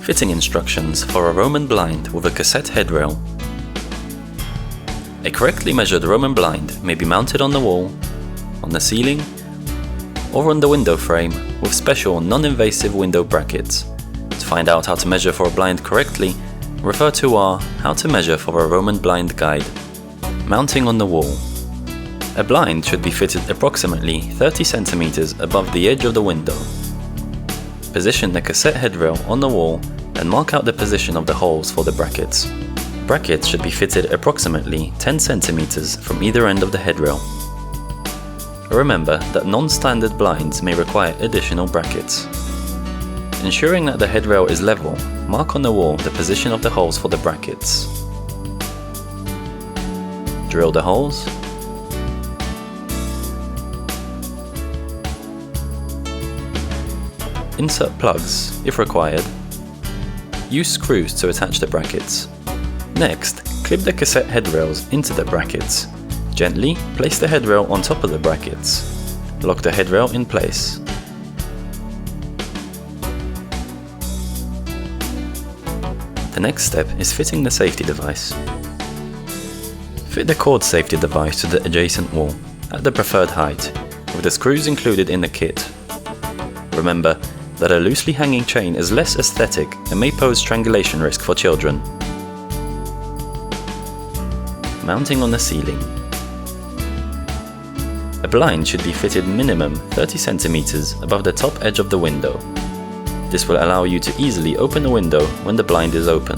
Fitting instructions for a Roman blind with a cassette headrail. A correctly measured Roman blind may be mounted on the wall, on the ceiling, or on the window frame with special non-invasive window brackets. To find out how to measure for a blind correctly, refer to our How to Measure for a Roman Blind guide. Mounting on the wall. A blind should be fitted approximately 30 cm above the edge of the window. Position the cassette headrail on the wall and mark out the position of the holes for the brackets. Brackets should be fitted approximately 10 cm from either end of the headrail. Remember that non-standard blinds may require additional brackets. Ensuring that the headrail is level, mark on the wall the position of the holes for the brackets. Drill the holes. Insert plugs, if required. Use screws to attach the brackets. Next, clip the cassette headrails into the brackets. Gently place the headrail on top of the brackets. Lock the headrail in place. The next step is fitting the safety device. Fit the cord safety device to the adjacent wall, at the preferred height, with the screws included in the kit. Remember that a loosely hanging chain is less aesthetic and may pose strangulation risk for children. Mounting on the ceiling. A blind should be fitted minimum 30 cm above the top edge of the window. This will allow you to easily open the window when the blind is open.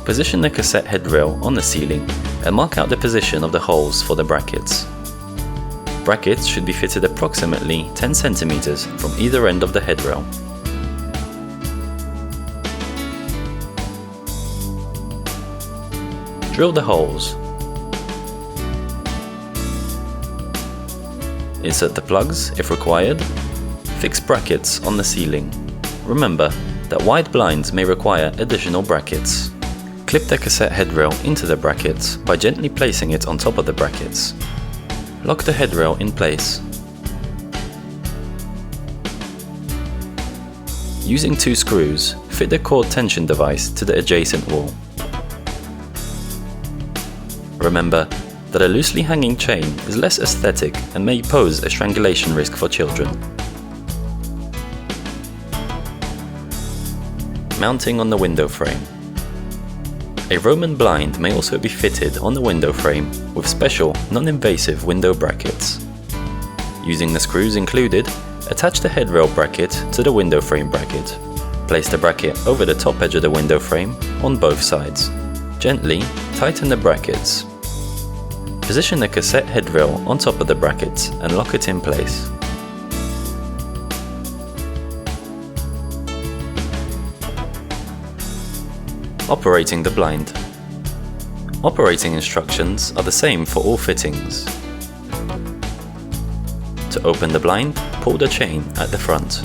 Position the cassette headrail on the ceiling and mark out the position of the holes for the brackets. Brackets should be fitted approximately 10 cm from either end of the headrail. Drill the holes. Insert the plugs if required. Fix brackets on the ceiling. Remember that wide blinds may require additional brackets. Clip the cassette headrail into the brackets by gently placing it on top of the brackets. Lock the headrail in place. Using 2 screws, fit the cord tension device to the adjacent wall. Remember that a loosely hanging chain is less aesthetic and may pose a strangulation risk for children. Mounting on the window frame. A Roman blind may also be fitted on the window frame with special non-invasive window brackets. Using the screws included, attach the headrail bracket to the window frame bracket. Place the bracket over the top edge of the window frame on both sides. Gently tighten the brackets. Position the cassette headrail on top of the brackets and lock it in place. Operating the blind. Operating instructions are the same for all fittings. To open the blind, pull the chain at the front.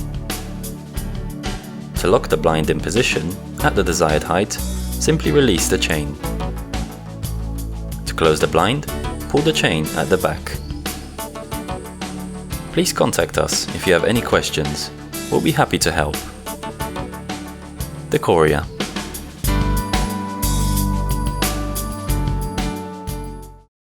To lock the blind in position at the desired height, simply release the chain. To close the blind, pull the chain at the back. Please contact us if you have any questions. We'll be happy to help. The Courier.